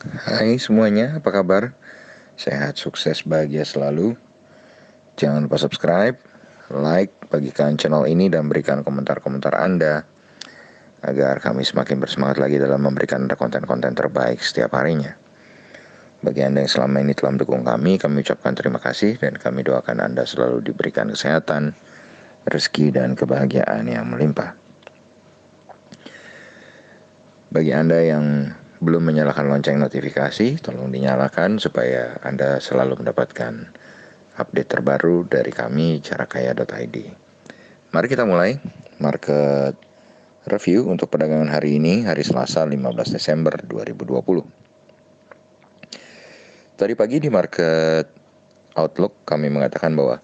Hai semuanya, apa kabar? Sehat, sukses, bahagia selalu. Jangan lupa subscribe, like, bagikan channel ini dan berikan komentar-komentar Anda agar kami semakin bersemangat lagi dalam memberikan Anda konten-konten terbaik setiap harinya. Bagi Anda yang selama ini telah mendukung kami ucapkan terima kasih dan kami doakan Anda selalu diberikan kesehatan, rezeki, dan kebahagiaan yang melimpah. Bagi Anda yang belum menyalakan lonceng notifikasi, tolong dinyalakan supaya Anda selalu mendapatkan update terbaru dari kami carakaya.id. Mari kita mulai market review untuk perdagangan hari ini, hari Selasa 15 Desember 2020. Tadi pagi di market outlook kami mengatakan bahwa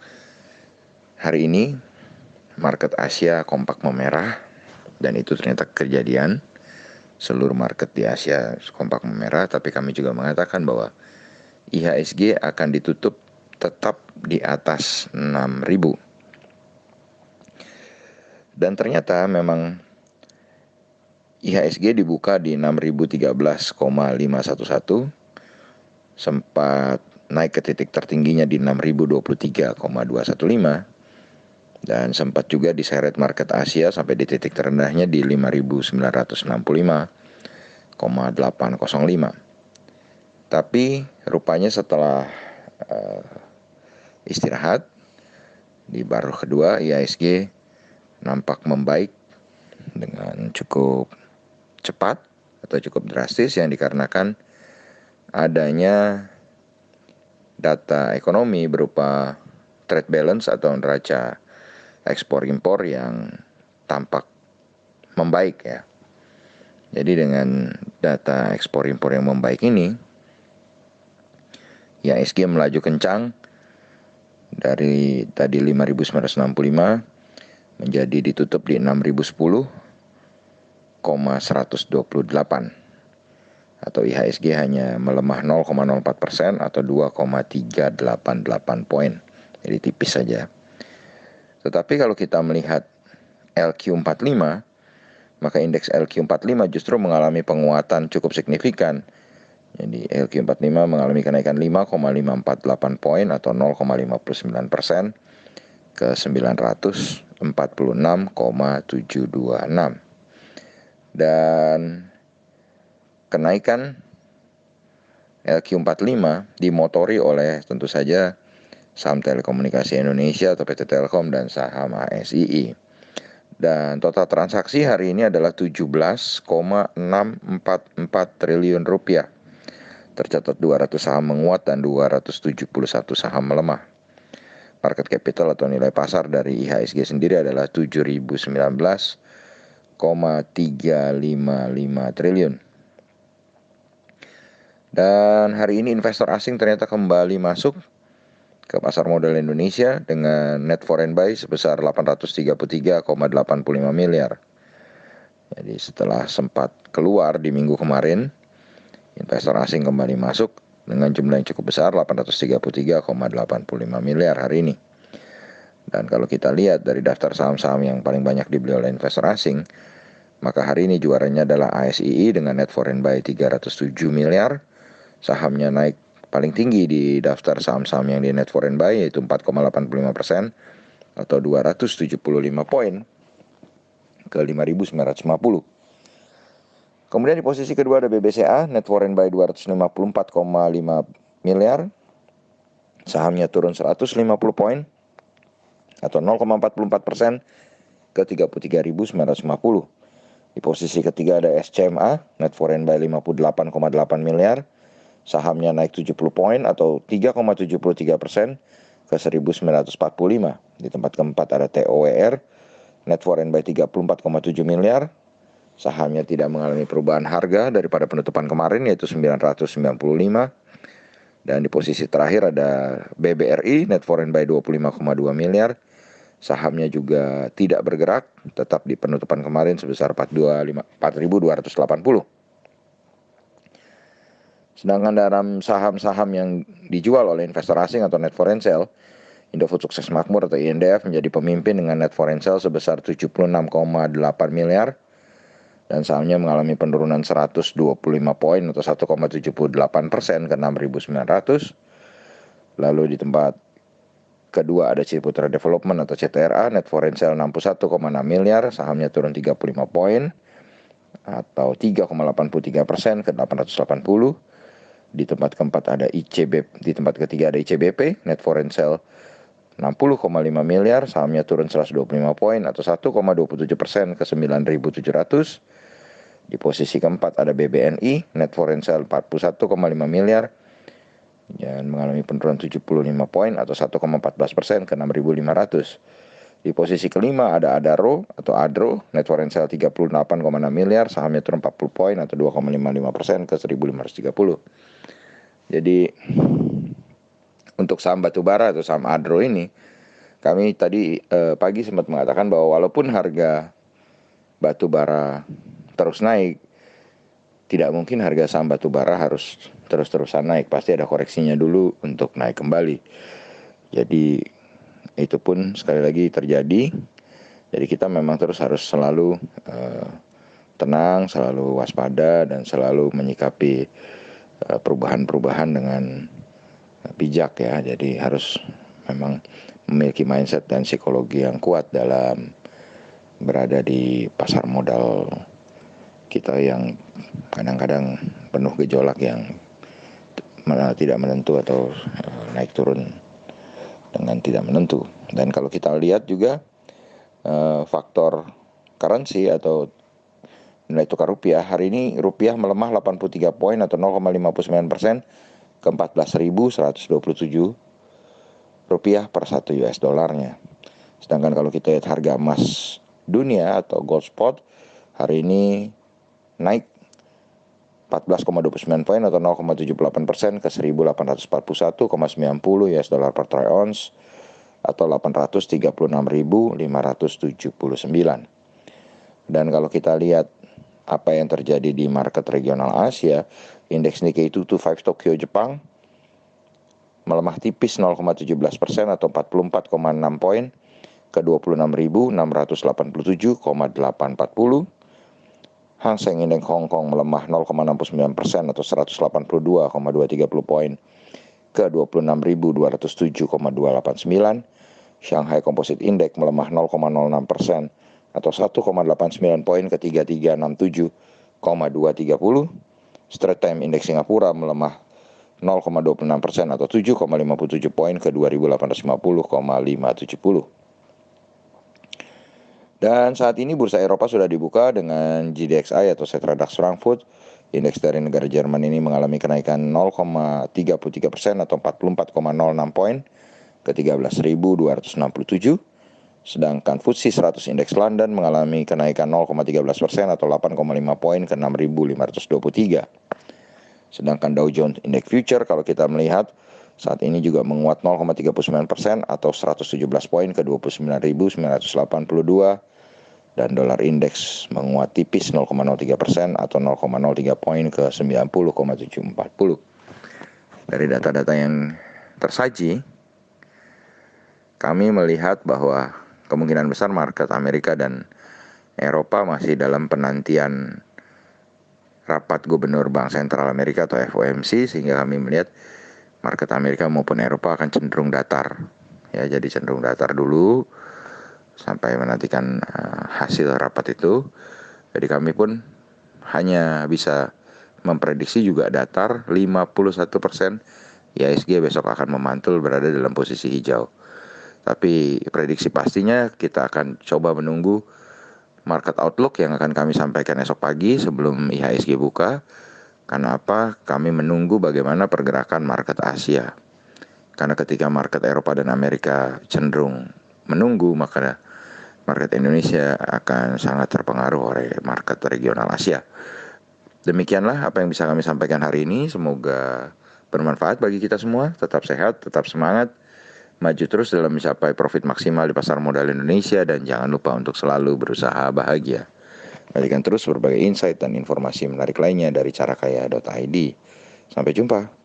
hari ini market Asia kompak memerah, dan itu ternyata kejadian. Seluruh market di Asia kompak memerah, tapi kami juga mengatakan bahwa IHSG akan ditutup tetap di atas 6.000. Dan ternyata memang IHSG dibuka di 6.013,511, sempat naik ke titik tertingginya di 6.023,215, dan sempat juga diseret market Asia sampai di titik terendahnya di 5.965,805. Tapi rupanya setelah istirahat di baru kedua, IHSG nampak membaik dengan cukup cepat atau cukup drastis, yang dikarenakan adanya data ekonomi berupa trade balance atau neraca ekspor impor yang tampak membaik ya. Jadi dengan data ekspor impor yang membaik ini, IHSG melaju kencang dari tadi 5.965 menjadi ditutup di 6.010,128, atau IHSG hanya melemah 0,04% atau 2,388 poin. Jadi tipis saja. Tetapi kalau kita melihat LQ45, maka indeks LQ45 justru mengalami penguatan cukup signifikan. Jadi LQ45 mengalami kenaikan 5,548 poin atau 0,59% ke 946,726. Dan kenaikan LQ45 dimotori oleh tentu saja saham Telekomunikasi Indonesia atau PT Telkom dan saham ASII. Dan total transaksi hari ini adalah 17,644 triliun rupiah. Tercatat 200 saham menguat dan 271 saham melemah. Market capital atau nilai pasar dari IHSG sendiri adalah 7.019,355 triliun. Dan hari ini investor asing ternyata kembali masuk ke pasar modal Indonesia dengan net foreign buy sebesar 833,85 miliar. Jadi setelah sempat keluar di minggu kemarin, investor asing kembali masuk dengan jumlah yang cukup besar, 833,85 miliar hari ini. Dan kalau kita lihat dari daftar saham-saham yang paling banyak dibeli oleh investor asing, maka hari ini juaranya adalah ASII dengan net foreign buy 307 miliar. Sahamnya naik paling tinggi di daftar saham-saham yang di net foreign buy, yaitu 4,85% atau 275 poin ke 5.950. Kemudian di posisi kedua ada BBCA, net foreign buy 254,5 miliar. Sahamnya turun 150 poin atau 0,44% ke 33.950. Di posisi ketiga ada SCMA, net foreign buy 58,8 miliar. Sahamnya naik 70 poin atau 3,73% ke 1.945. Di tempat keempat ada TOWR, net foreign buy 34,7 miliar. Sahamnya tidak mengalami perubahan harga daripada penutupan kemarin, yaitu 995. Dan di posisi terakhir ada BBRI, net foreign buy 25,2 miliar. Sahamnya juga tidak bergerak, tetap di penutupan kemarin sebesar 4.280. Sedangkan dalam saham-saham yang dijual oleh investor asing atau net foreign sale, Indofood Sukses Makmur atau INDF menjadi pemimpin dengan net foreign sale sebesar 76,8 miliar. dan sahamnya mengalami penurunan 125 poin atau 1,78% ke 6.900. Lalu di tempat kedua ada Ciputra Development atau CTRA, net foreign sale 61,6 miliar, sahamnya turun 35 poin atau 3,83% ke 880. Di tempat keempat ada di tempat ketiga ada ICBP, net foreign sale 60,5 miliar, sahamnya turun 125 poin atau 1,27% ke 9.700. Di posisi keempat ada BBNI, net foreign sale 41,5 miliar, dan mengalami penurunan 75 poin atau 1,14% ke 6.500. Di posisi kelima ada Adro, net foreign sale 38,6 miliar, sahamnya turun 40 poin atau 2,55% ke 1.530. Jadi untuk saham batubara atau saham Adro ini, kami tadi pagi sempat mengatakan bahwa walaupun harga batubara terus naik, tidak mungkin harga saham batubara harus terus-terusan naik, pasti ada koreksinya dulu untuk naik kembali. Jadi itu pun sekali lagi terjadi. Jadi kita memang terus harus selalu tenang, selalu waspada, dan selalu menyikapi perubahan-perubahan dengan bijak ya. Jadi harus memang memiliki mindset dan psikologi yang kuat dalam berada di pasar modal kita yang kadang-kadang penuh gejolak yang tidak menentu atau naik turun dengan tidak menentu. Dan kalau kita lihat juga faktor currency atau nilai tukar rupiah, hari ini rupiah melemah 83 poin atau 0,59% ke 14.127 rupiah per 1 US dollarnya. Sedangkan kalau kita lihat harga emas dunia atau gold spot, hari ini naik 14,29 poin atau 0,78% ke 1.841,90 US dollar per troy ounce atau 836.579. Dan kalau kita lihat apa yang terjadi di market regional Asia, indeks Nikkei 225 Tokyo Jepang melemah tipis 0,17% atau 44,6 poin ke 26.687,840. Hang Seng Indeks Hong Kong melemah 0,69% atau 182,230 poin ke 26.207,289. Shanghai Composite Index melemah 0,06% atau 1,89 poin ke 3367,230. Straits Times Index Singapura melemah 0,26% atau 7,57 poin ke 2850,570. Dan saat ini bursa Eropa sudah dibuka dengan GDXI atau Xetra DAX Frankfurt. Indeks dari negara Jerman ini mengalami kenaikan 0,33% atau 44,06 poin ke 13.267. Sedangkan FTSE 100 Indeks London mengalami kenaikan 0,13% atau 8,5 poin ke 6.523. Sedangkan Dow Jones Index Future kalau kita melihat saat ini juga menguat 0,39% atau 117 poin ke 29.982. Dan dolar indeks menguat tipis 0,03% atau 0,03 poin ke 90,740. Dari data-data yang tersaji, kami melihat bahwa kemungkinan besar market Amerika dan Eropa masih dalam penantian rapat Gubernur Bank Sentral Amerika atau FOMC, sehingga kami melihat market Amerika maupun Eropa akan cenderung datar. Ya, jadi cenderung datar dulu sampai menantikan hasil rapat itu. Jadi kami pun hanya bisa memprediksi juga datar 51% IHSG besok akan memantul berada dalam posisi hijau. Tapi prediksi pastinya kita akan coba menunggu market outlook yang akan kami sampaikan esok pagi sebelum IHSG buka. Karena apa? Kami menunggu bagaimana pergerakan market Asia. Karena ketika market Eropa dan Amerika cenderung menunggu, maka market Indonesia akan sangat terpengaruh oleh market regional Asia. Demikianlah apa yang bisa kami sampaikan hari ini. Semoga bermanfaat bagi kita semua. Tetap sehat, tetap semangat, maju terus dalam mencapai profit maksimal di pasar modal Indonesia, dan jangan lupa untuk selalu berusaha bahagia. Nantikan terus berbagai insight dan informasi menarik lainnya dari carakaya.id. Sampai jumpa.